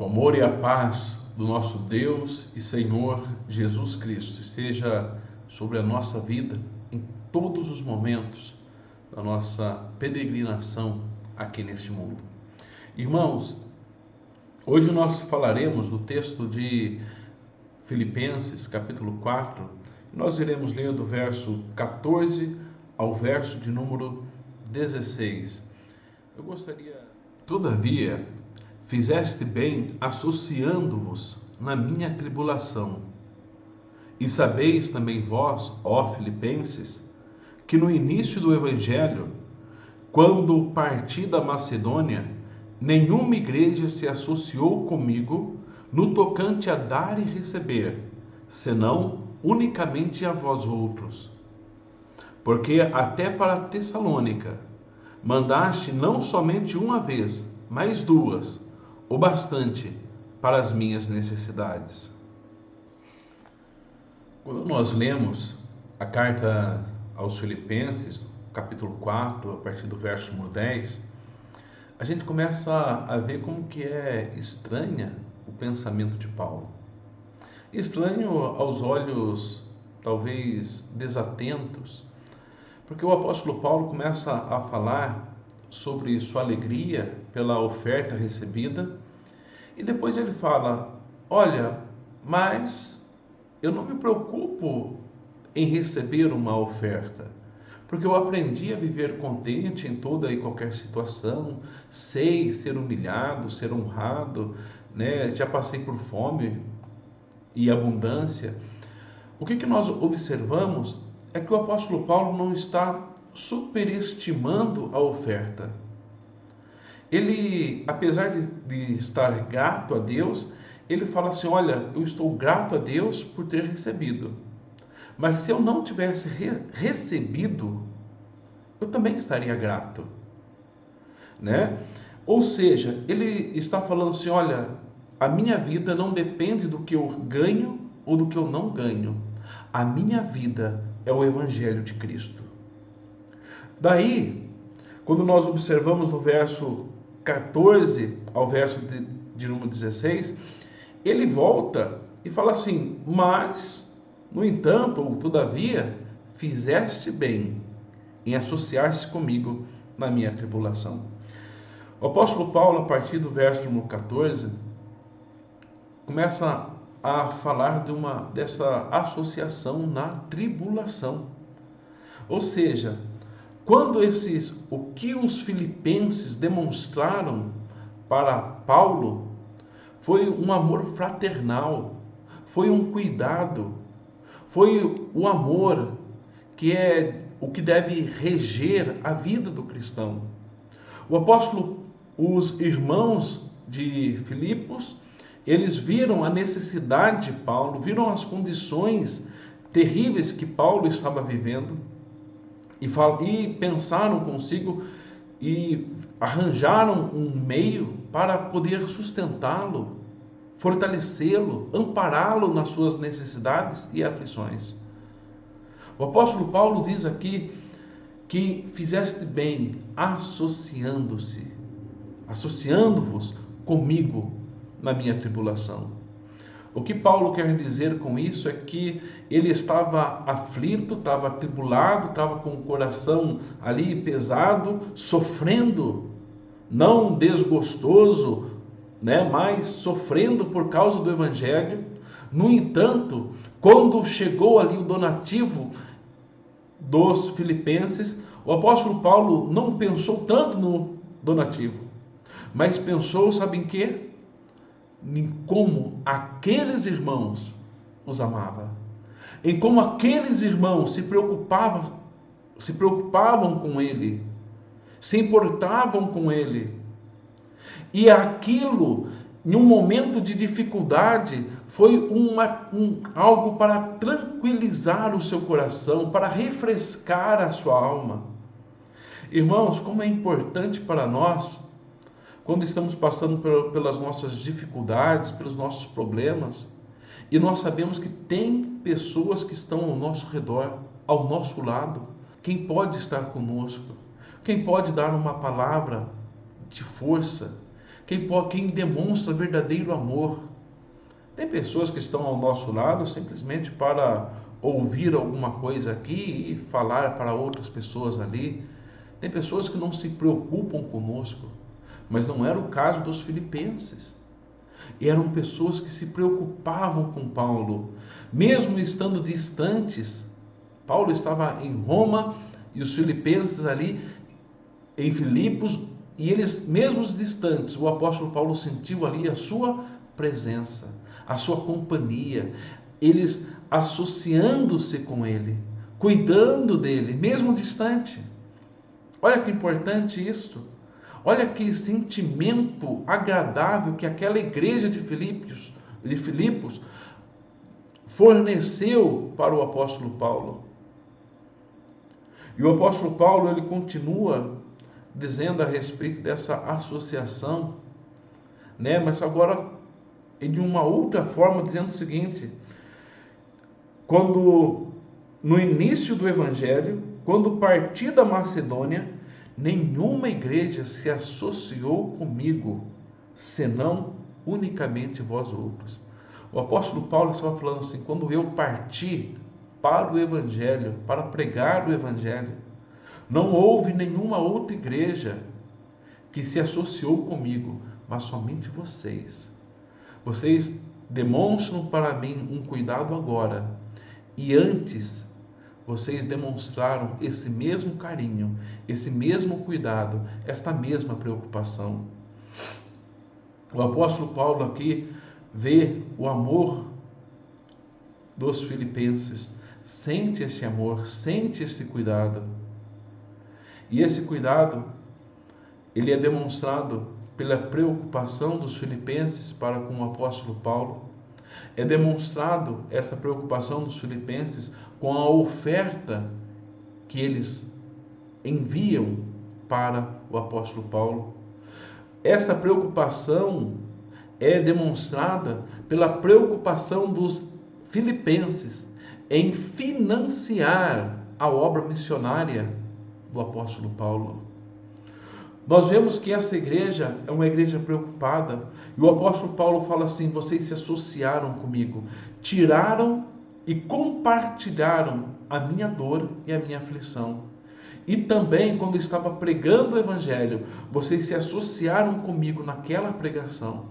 O amor e a paz do nosso Deus e Senhor Jesus Cristo esteja sobre a nossa vida em todos os momentos da nossa peregrinação aqui neste mundo. Irmãos, hoje nós falaremos do texto de Filipenses, capítulo 4. Nós iremos ler do verso 14 ao verso de número 16. Eu gostaria, todavia, fizeste bem associando-vos na minha tribulação. E sabeis também vós, ó Filipenses, que no início do Evangelho, quando parti da Macedônia, nenhuma igreja se associou comigo no tocante a dar e receber, senão unicamente a vós outros. Porque até para Tessalônica mandaste não somente uma vez, mas duas, o bastante para as minhas necessidades. Quando nós lemos a carta aos Filipenses, capítulo 4, a partir do verso 10, a gente começa a ver como que é estranha o pensamento de Paulo. Estranho aos olhos, talvez, desatentos, porque o apóstolo Paulo começa a falar sobre sua alegria pela oferta recebida e depois ele fala: olha, mas eu não me preocupo em receber uma oferta, porque eu aprendi a viver contente em toda e qualquer situação, sei ser humilhado, ser honrado, né? Já passei por fome e abundância. O que nós observamos é que o apóstolo Paulo não está superestimando a oferta. Ele, apesar de estar grato a Deus, ele fala assim: olha, eu estou grato a Deus por ter recebido. Mas se eu não tivesse recebido, eu também estaria grato, né? Ou seja, ele está falando assim: olha, a minha vida não depende do que eu ganho ou do que eu não ganho. A minha vida é o Evangelho de Cristo. Daí, quando nós observamos no verso 14 ao verso de número 16, ele volta e fala assim: mas, no entanto, ou todavia, fizeste bem em associar-se comigo na minha tribulação. O apóstolo Paulo, a partir do verso número 14, começa a falar dessa associação na tribulação. Ou seja, quando o que os filipenses demonstraram para Paulo foi um amor fraternal, foi um cuidado, foi o amor que é o que deve reger a vida do cristão. O apóstolo, os irmãos de Filipos, eles viram a necessidade de Paulo, viram as condições terríveis que Paulo estava vivendo e pensaram consigo e arranjaram um meio para poder sustentá-lo, fortalecê-lo, ampará-lo nas suas necessidades e aflições. O apóstolo Paulo diz aqui que fizeste bem associando-vos comigo na minha tribulação. O que Paulo quer dizer com isso é que ele estava aflito, estava atribulado, estava com o coração ali pesado, sofrendo, não desgostoso, né, mas sofrendo por causa do Evangelho. No entanto, quando chegou ali o donativo dos filipenses, o apóstolo Paulo não pensou tanto no donativo, mas pensou, sabe em quê? Em como aqueles irmãos os amavam, em como aqueles irmãos se preocupavam com ele, se importavam com ele. E aquilo, em um momento de dificuldade, foi algo para tranquilizar o seu coração, para refrescar a sua alma. Irmãos, como é importante para nós, quando estamos passando pelas nossas dificuldades, pelos nossos problemas, e nós sabemos que tem pessoas que estão ao nosso redor, ao nosso lado, quem pode estar conosco, quem pode dar uma palavra de força, quem demonstra verdadeiro amor. Tem pessoas que estão ao nosso lado simplesmente para ouvir alguma coisa aqui e falar para outras pessoas ali. Tem pessoas que não se preocupam conosco, mas não era o caso dos filipenses. E eram pessoas que se preocupavam com Paulo, mesmo estando distantes. Paulo estava em Roma e os filipenses ali em Filipos, e eles, mesmo distantes, o apóstolo Paulo sentiu ali a sua presença, a sua companhia, eles associando-se com ele, cuidando dele, mesmo distante. Olha que importante isso. Olha que sentimento agradável que aquela igreja de Filipos forneceu para o apóstolo Paulo. E o apóstolo Paulo, ele continua dizendo a respeito dessa associação, né? Mas agora de uma outra forma, dizendo o seguinte: quando no início do evangelho, quando parti da Macedônia, nenhuma igreja se associou comigo, senão unicamente vós outros. O apóstolo Paulo estava falando assim: quando eu parti para o evangelho, para pregar o evangelho, não houve nenhuma outra igreja que se associou comigo, mas somente vocês. Vocês demonstram para mim um cuidado agora, e antes vocês demonstraram esse mesmo carinho, esse mesmo cuidado, esta mesma preocupação. O apóstolo Paulo aqui vê o amor dos filipenses, sente esse amor, sente esse cuidado. E esse cuidado, ele é demonstrado pela preocupação dos filipenses para com o apóstolo Paulo. É demonstrado essa preocupação dos filipenses com a oferta que eles enviam para o apóstolo Paulo. Esta preocupação é demonstrada pela preocupação dos filipenses em financiar a obra missionária do apóstolo Paulo. Nós vemos que essa igreja é uma igreja preocupada, e o apóstolo Paulo fala assim: vocês se associaram comigo, tiraram e compartilharam a minha dor e a minha aflição. E também, quando eu estava pregando o evangelho, vocês se associaram comigo naquela pregação.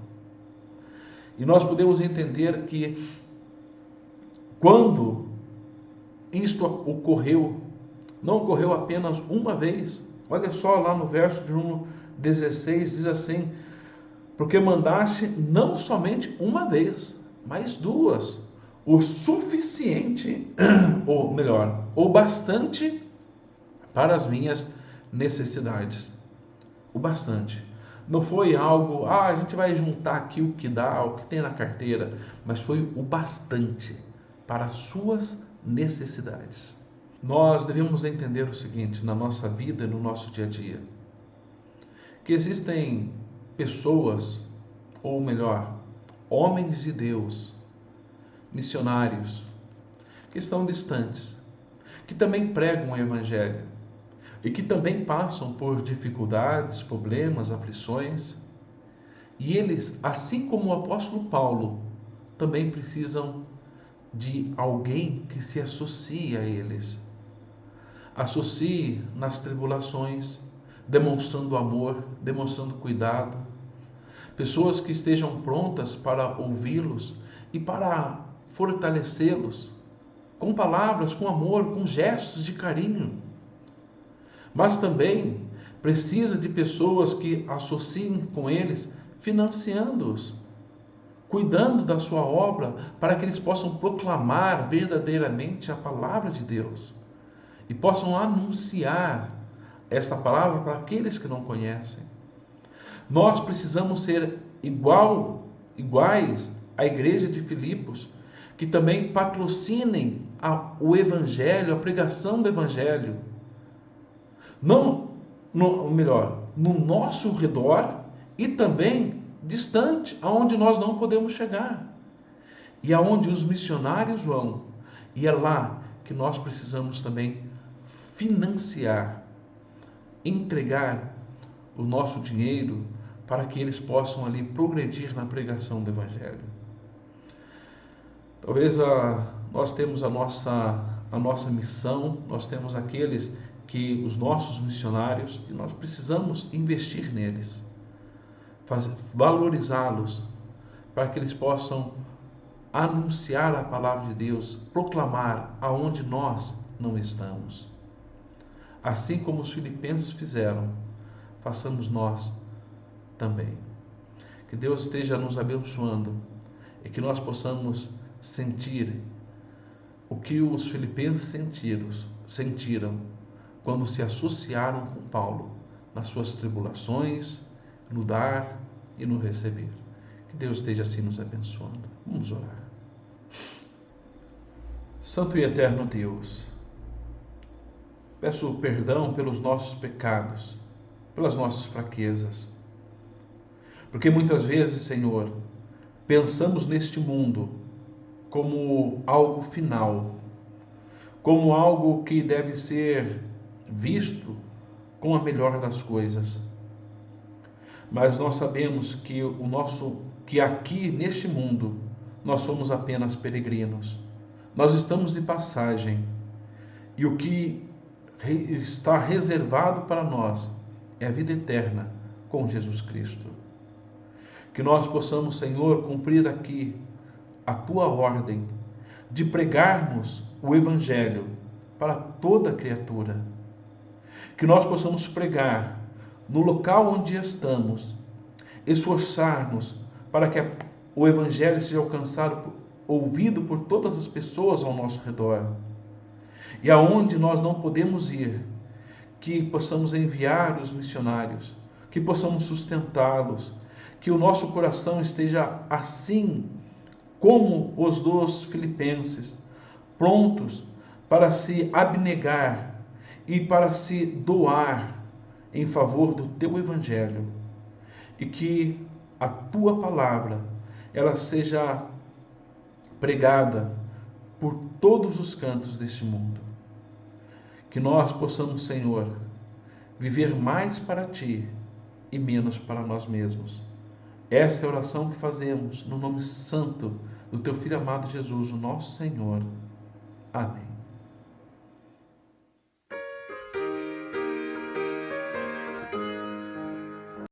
E nós podemos entender que quando isto ocorreu, não ocorreu apenas uma vez. Olha só lá no verso de número 16, diz assim: porque mandaste não somente uma vez, mas duas, o suficiente, ou melhor, o bastante para as minhas necessidades. O bastante. Não foi algo, a gente vai juntar aqui o que dá, o que tem na carteira, mas foi o bastante para as suas necessidades. Nós devemos entender o seguinte na nossa vida e no nosso dia a dia, que existem pessoas, ou melhor, homens de Deus, missionários, que estão distantes, que também pregam o Evangelho e que também passam por dificuldades, problemas, aflições, e eles, assim como o apóstolo Paulo, também precisam de alguém que se associe a eles. Associe nas tribulações, demonstrando amor, demonstrando cuidado. Pessoas que estejam prontas para ouvi-los e para fortalecê-los, com palavras, com amor, com gestos de carinho. Mas também precisa de pessoas que associem com eles, financiando-os, cuidando da sua obra, para que eles possam proclamar verdadeiramente a palavra de Deus e possam anunciar esta palavra para aqueles que não conhecem. Nós precisamos ser iguais à igreja de Filipos, que também patrocinem o evangelho, a pregação do evangelho. No nosso redor e também distante, aonde nós não podemos chegar. E aonde os missionários vão. E é lá que nós precisamos também financiar, entregar o nosso dinheiro para que eles possam ali progredir na pregação do Evangelho. Talvez nós temos a nossa missão, nós temos aqueles que os nossos missionários, e nós precisamos investir neles, valorizá-los, para que eles possam anunciar a palavra de Deus, proclamar aonde nós não estamos. Assim como os filipenses fizeram, façamos nós também. Que Deus esteja nos abençoando e que nós possamos sentir o que os filipenses sentiram quando se associaram com Paulo nas suas tribulações, no dar e no receber. Que Deus esteja assim nos abençoando. Vamos orar. Santo e eterno Deus, peço perdão pelos nossos pecados, pelas nossas fraquezas, porque muitas vezes, Senhor, pensamos neste mundo como algo final, como algo que deve ser visto com a melhor das coisas. Mas nós sabemos que aqui neste mundo nós somos apenas peregrinos. Nós estamos de passagem e o que está reservado para nós é a vida eterna com Jesus Cristo. Que nós possamos, Senhor, cumprir aqui a tua ordem de pregarmos o Evangelho para toda criatura. Que nós possamos pregar no local onde estamos, esforçar-nos para que o Evangelho seja alcançado, ouvido por todas as pessoas ao nosso redor. E aonde nós não podemos ir, que possamos enviar os missionários, que possamos sustentá-los, que o nosso coração esteja assim como os dos filipenses, prontos para se abnegar e para se doar em favor do teu Evangelho, e que a tua palavra ela seja pregada por todos os cantos deste mundo. Que nós possamos, Senhor, viver mais para ti e menos para nós mesmos. Esta é a oração que fazemos no nome santo do teu Filho amado Jesus, o nosso Senhor. Amém.